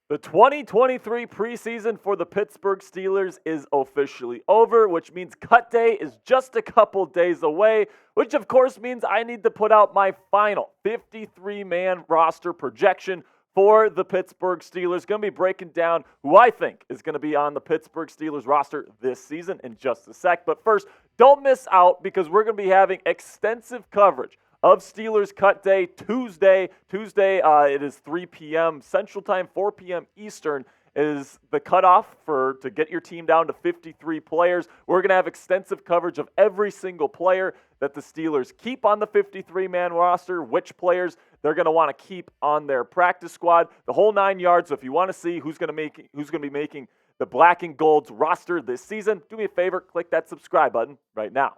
The 2023 preseason for the Pittsburgh Steelers is officially over, which means cut day is just a couple days away, which of course means I need to put out my final 53-man roster projection for the Pittsburgh Steelers. Going to be breaking down who I think is going to be on the Pittsburgh Steelers roster this season in just a sec. But first, don't miss out because we're going to be having extensive coverage of Steelers Cut Day Tuesday. It is 3 p.m. Central Time, 4 p.m. Eastern is the cutoff to get your team down to 53 players. We're going to have extensive coverage of every single player that the Steelers keep on the 53-man roster, which players they're going to want to keep on their practice squad, the whole 9 yards. So if you want to see who's going to be making the Black and Gold's roster this season, do me a favor, click that subscribe button right now.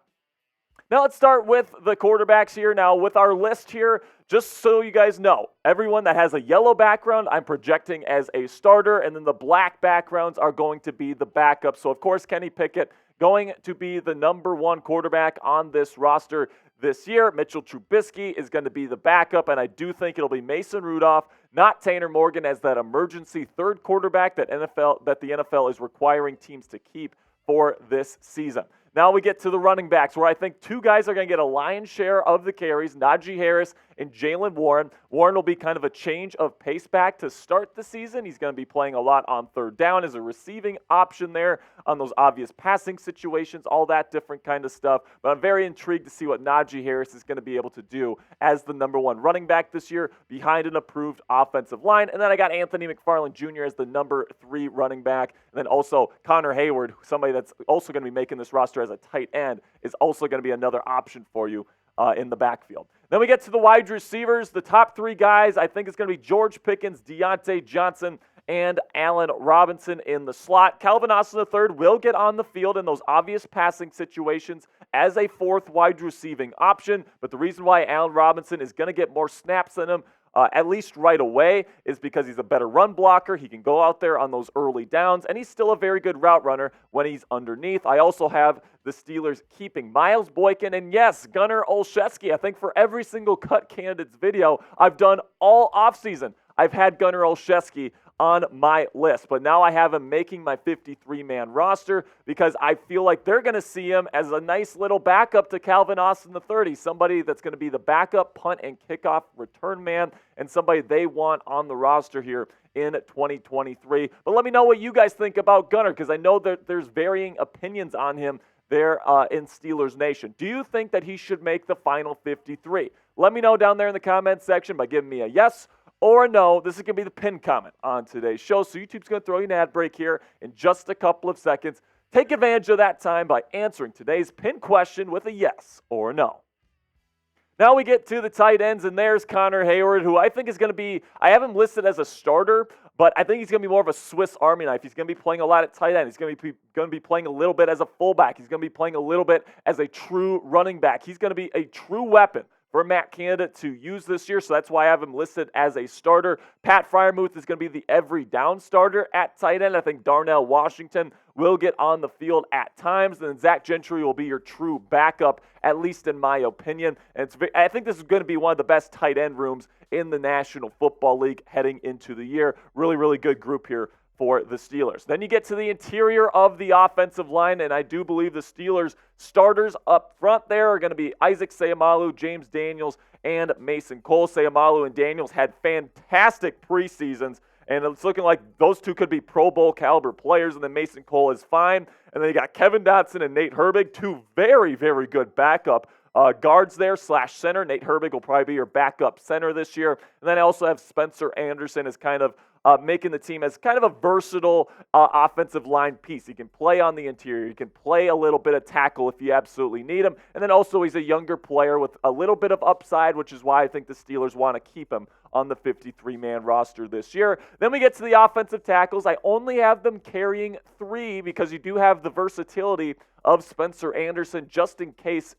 Now let's start with the quarterbacks here. Now with our list here, just so you guys know, everyone that has a yellow background, I'm projecting as a starter, and then the black backgrounds are going to be the backup. So of course, Kenny Pickett going to be the number one quarterback on this roster this year. Mitchell Trubisky is going to be the backup, and I do think it'll be Mason Rudolph, not Tanner Morgan, as that emergency third quarterback that the NFL is requiring teams to keep for this season. Now we get to the running backs, where I think two guys are going to get a lion's share of the carries, Najee Harris and Jaylen Warren. Warren will be kind of a change of pace back to start the season. He's going to be playing a lot on third down as a receiving option there on those obvious passing situations, all that different kind of stuff. But I'm very intrigued to see what Najee Harris is going to be able to do as the number one running back this year behind an approved offensive line. And then I got Anthony McFarland Jr. as the number 3 running back. And then also Connor Hayward, somebody that's also going to be making this roster as a tight end, is also going to be another option for you in the backfield. Then we get to the wide receivers. The top 3 guys, I think it's going to be George Pickens, Deontay Johnson, and Allen Robinson in the slot. Calvin Austin III will get on the field in those obvious passing situations as a 4th wide receiving option, but the reason why Allen Robinson is going to get more snaps than him, at least right away, is because he's a better run blocker. He can go out there on those early downs, and he's still a very good route runner when he's underneath. I also have the Steelers keeping Miles Boykin and, yes, Gunner Olszewski. I think for every single cut candidates video I've done all offseason, I've had Gunner Olszewski on my list, but now I have him making my 53-man roster because I feel like they're going to see him as a nice little backup to Calvin Austin III. He's somebody that's going to be the backup punt and kickoff return man and somebody they want on the roster here in 2023. But let me know what you guys think about Gunner, because I know that there's varying opinions on him there in Steelers Nation. Do you think that he should make the final 53? Let me know down there in the comments section by giving me a yes or a no. This is going to be the pinned comment on today's show, so YouTube's going to throw you an ad break here in just a couple of seconds. Take advantage of that time by answering today's pinned question with a yes or a no. Now we get to the tight ends, and there's Connor Hayward, who I think is going to be, I have him listed as a starter, but I think he's going to be more of a Swiss Army knife. He's going to be playing a lot at tight end. He's going to be playing a little bit as a fullback. He's going to be playing a little bit as a true running back. He's going to be a true weapon for Matt Canada to use this year, so that's why I have him listed as a starter. Pat Freiermuth is going to be the every down starter at tight end. I think Darnell Washington will get on the field at times, and then Zach Gentry will be your true backup, at least in my opinion. And I think this is going to be one of the best tight end rooms in the National Football League heading into the year. Really, really good group here for the Steelers. Then you get to the interior of the offensive line, and I do believe the Steelers starters up front there are going to be Isaac Seumalo, James Daniels, and Mason Cole. Seumalo and Daniels had fantastic preseasons, and it's looking like those two could be Pro Bowl caliber players, and then Mason Cole is fine. And then you got Kevin Dotson and Nate Herbig, two very, very good backup guards there / center. Nate Herbig will probably be your backup center this year. And then I also have Spencer Anderson as kind of making the team as kind of a versatile offensive line piece. He can play on the interior. He can play a little bit of tackle if you absolutely need him. And then also he's a younger player with a little bit of upside, which is why I think the Steelers want to keep him on the 53-man roster this year. Then we get to the offensive tackles. I only have them carrying 3 because you do have the versatility of Spencer Anderson just in case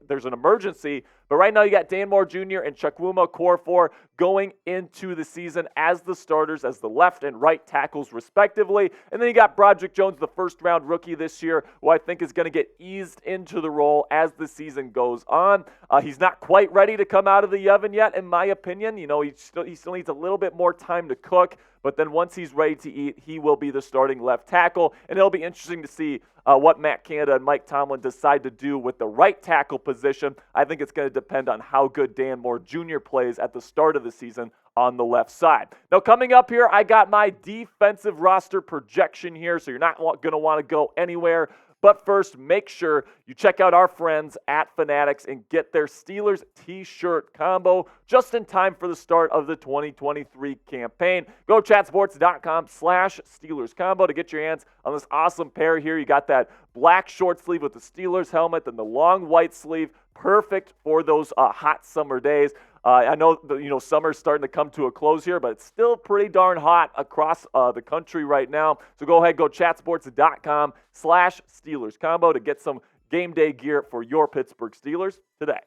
there's an emergency. But But right now you got Dan Moore Jr. and Chukwuma Okorafor going into the season as the starters, as the left and right tackles respectively. And then you got Broderick Jones, the first-round rookie this year, who I think is going to get eased into the role as the season goes on. He's not quite ready to come out of the oven yet, in my opinion. You know, he still needs a little bit more time to cook. But then once he's ready to eat, he will be the starting left tackle. And it'll be interesting to see what Matt Canada and Mike Tomlin decide to do with the right tackle position. I think it's going to depend on how good Dan Moore Jr. plays at the start of the season on the left side. Now, coming up here, I got my defensive roster projection here, so you're not going to want to go anywhere. But first, make sure you check out our friends at Fanatics and get their Steelers t-shirt combo just in time for the start of the 2023 campaign. Go chatsports.com/Steelers combo to get your hands on this awesome pair here. You got that black short sleeve with the Steelers helmet and the long white sleeve, perfect for those hot summer days. I know summer's starting to come to a close here, but it's still pretty darn hot across the country right now. So go ahead, go chatsports.com/Steelers combo to get some game day gear for your Pittsburgh Steelers today.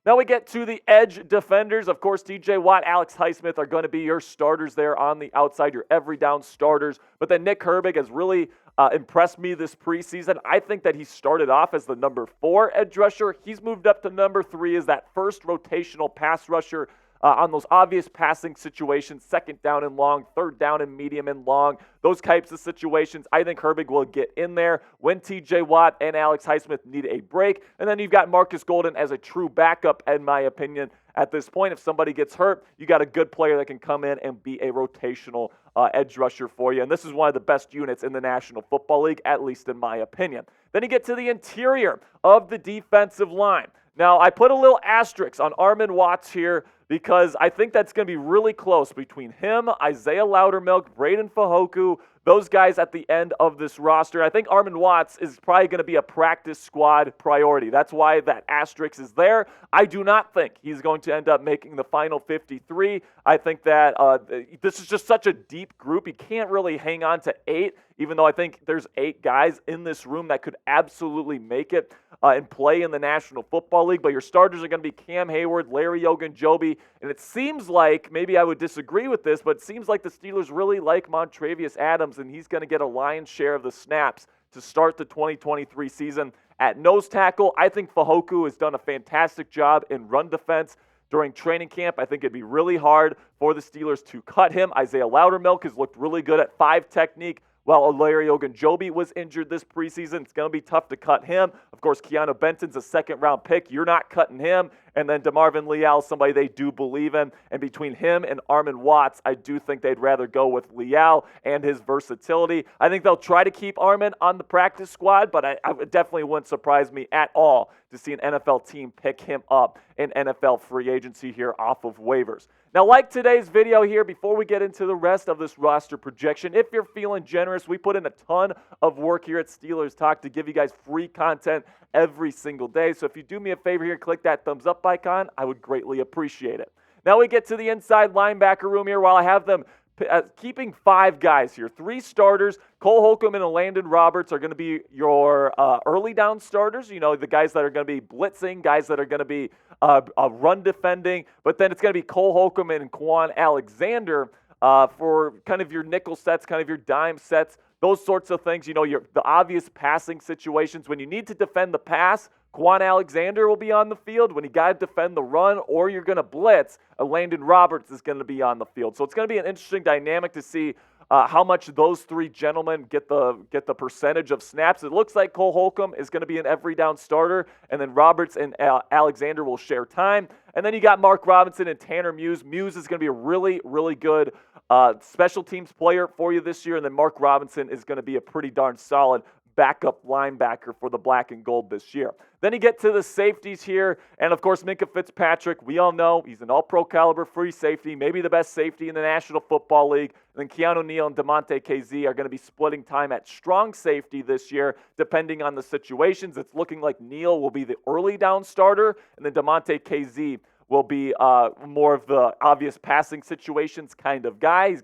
Now we get to the edge defenders. Of course, TJ Watt, Alex Highsmith are going to be your starters there on the outside, your every down starters. But then Nick Herbig has really impressed me this preseason. I think that he started off as the number 4 edge rusher. He's moved up to number 3 as that first rotational pass rusher on those obvious passing situations, second down and long, third down and medium and long, those types of situations. I think Herbig will get in there when TJ Watt and Alex Highsmith need a break. And then you've got Marcus Golden as a true backup, in my opinion. At this point, if somebody gets hurt, you got a good player that can come in and be a rotational edge rusher for you. And this is one of the best units in the National Football League, at least in my opinion. Then you get to the interior of the defensive line. Now, I put a little asterisk on Armon Watts here because I think that's going to be really close between him, Isaiah Loudermilk, Braden Fajoku, those guys at the end of this roster. I think Armon Watts is probably going to be a practice squad priority. That's why that asterisk is there. I do not think he's going to end up making the final 53. I think that this is just such a deep group. You can't really hang on to 8, even though I think there's 8 guys in this room that could absolutely make it and play in the National Football League. But your starters are going to be Cam Hayward, Larry Ogunjobi, and it seems like, maybe I would disagree with this, but it seems like the Steelers really like Montravius Adams, and he's going to get a lion's share of the snaps to start the 2023 season. At nose tackle, I think Fajoku has done a fantastic job in run defense during training camp. I think it'd be really hard for the Steelers to cut him. Isaiah Loudermilk has looked really good at 5 technique. While Larry Ogunjobi was injured this preseason, it's going to be tough to cut him. Of course, Keanu Benton's a second-round pick. You're not cutting him. And then DeMarvin Leal, somebody they do believe in. And between him and Armon Watts, I do think they'd rather go with Leal and his versatility. I think they'll try to keep Armon on the practice squad, but it definitely wouldn't surprise me at all to see an NFL team pick him up in NFL free agency here off of waivers. Now, like today's video here, before we get into the rest of this roster projection, if you're feeling generous, we put in a ton of work here at Steelers Talk to give you guys free content every single day. So if you do me a favor here, click that thumbs up icon, I would greatly appreciate it. Now we get to the inside linebacker room here. While I have them keeping 5 guys here, 3 starters. Cole Holcomb and Landon Roberts are going to be your early down starters. You know, the guys that are going to be blitzing, guys that are going to be run defending. But then it's going to be Cole Holcomb and Quan Alexander for kind of your nickel sets, kind of your dime sets, those sorts of things. You know, the obvious passing situations. When you need to defend the pass, Quan Alexander will be on the field. When you got to defend the run or you're going to blitz, Landon Roberts is going to be on the field. So it's going to be an interesting dynamic to see how much those 3 gentlemen get the percentage of snaps. It looks like Cole Holcomb is going to be an every down starter, and then Roberts and Alexander will share time. And then you got Mark Robinson and Tanner Muse. Muse is going to be a really, really good special teams player for you this year, and then Mark Robinson is going to be a pretty darn solid backup linebacker for the black and gold this year. Then you get to the safeties here, and of course Minkah Fitzpatrick, we all know he's an all-pro caliber free safety, maybe the best safety in the National Football League. And then Keanu Neal and DeMonte KZ are going to be splitting time at strong safety this year, depending on the situations. It's looking like Neal will be the early down starter, and then DeMonte KZ will be more of the obvious passing situations kind of guy.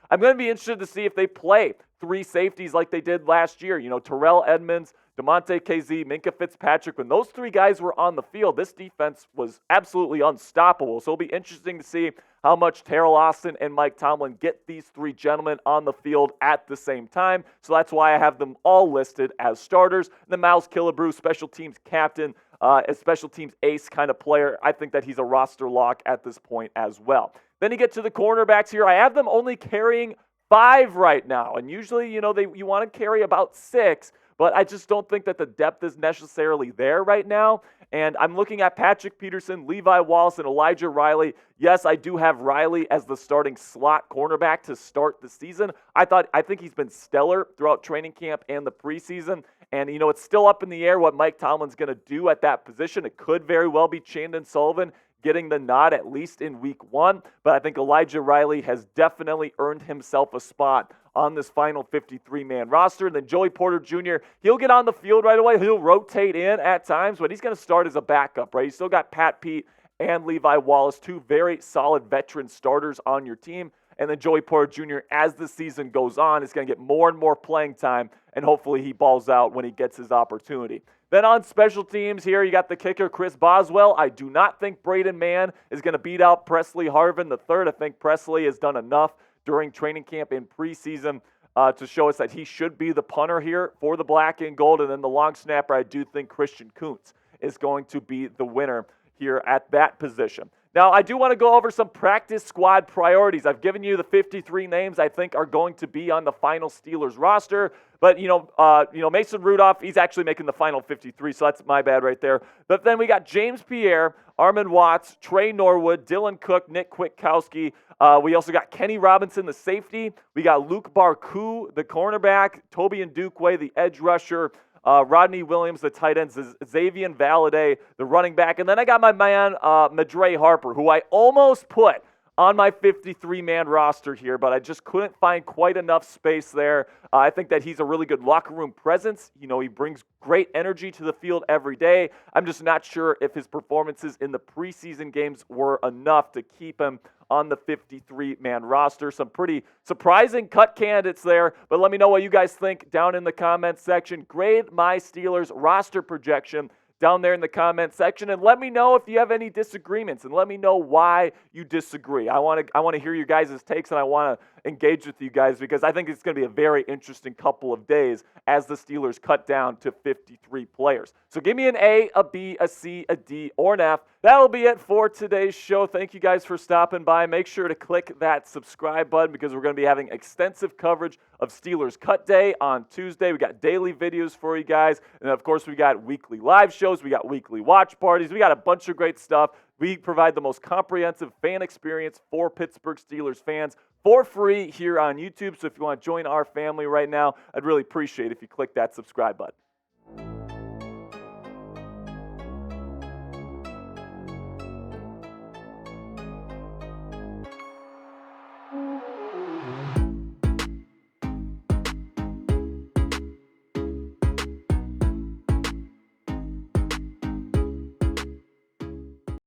I'm going to be interested to see if they play three safeties like they did last year. Terrell Edmonds, DeMonte KZ, Minkah Fitzpatrick. When those three guys were on the field, this defense was absolutely unstoppable. So it'll be interesting to see how much Terrell Austin and Mike Tomlin get these three gentlemen on the field at the same time. So that's why I have them all listed as starters. And then Miles Killebrew, special teams captain, a special teams ace kind of player. I think that he's a roster lock at this point as well. Then you get to the cornerbacks here. I have them only carrying 5 right now. And usually, you want to carry about 6. But I just don't think that the depth is necessarily there right now. And I'm looking at Patrick Peterson, Levi Wallace, and Elijah Riley. Yes, I do have Riley as the starting slot cornerback to start the season. I think he's been stellar throughout training camp and the preseason. And, it's still up in the air what Mike Tomlin's going to do at that position. It could very well be Chandon Sullivan getting the nod at least in week 1. But I think Elijah Riley has definitely earned himself a spot on this final 53-man roster. And then Joey Porter Jr., he'll get on the field right away. He'll rotate in at times, but he's going to start as a backup, right? You still got Pat Pete and Levi Wallace, 2 very solid veteran starters on your team. And then Joey Porter Jr., as the season goes on, is going to get more and more playing time, and hopefully he balls out when he gets his opportunity. Then on special teams here, you got the kicker, Chris Boswell. I do not think Braden Mann is going to beat out Presley Harvin III. I think Presley has done enough during training camp and preseason to show us that he should be the punter here for the black and gold. And then the long snapper, I do think Christian Kuntz is going to be the winner here at that position. Now, I do want to go over some practice squad priorities. I've given you the 53 names I think are going to be on the final Steelers roster. But, Mason Rudolph, he's actually making the final 53, so that's my bad right there. But then we got James Pierre, Armand Watts, Trey Norwood, Dylan Cook, Nick Kwiatkowski. We also got Kenny Robinson, the safety. We got Luke Barku, the cornerback, Toby Ndukwe, the edge rusher, Rodney Williams, the tight end, Xavier Valade, the running back. And then I got my man, Madre Harper, who I almost put on my 53-man roster here, but I just couldn't find quite enough space there. I think that he's a really good locker room presence. He brings great energy to the field every day. I'm just not sure if his performances in the preseason games were enough to keep him on the 53-man roster. Some pretty surprising cut candidates there, but let me know what you guys think down in the comments section. Grade my Steelers roster projection down there in the comment section, and let me know if you have any disagreements, and let me know why you disagree. I want to hear you guys' takes, and I want to engage with you guys because I think it's going to be a very interesting couple of days as the Steelers cut down to 53 players. So give me an A, a B, a C, a D, or an F. That'll be it for today's show. Thank you guys for stopping by. Make sure to click that subscribe button because we're going to be having extensive coverage of Steelers Cut Day on Tuesday. We got daily videos for you guys. And of course, we got weekly live shows. We got weekly watch parties. We got a bunch of great stuff. We provide the most comprehensive fan experience for Pittsburgh Steelers fans for free here on YouTube. So if you want to join our family right now, I'd really appreciate it if you click that subscribe button.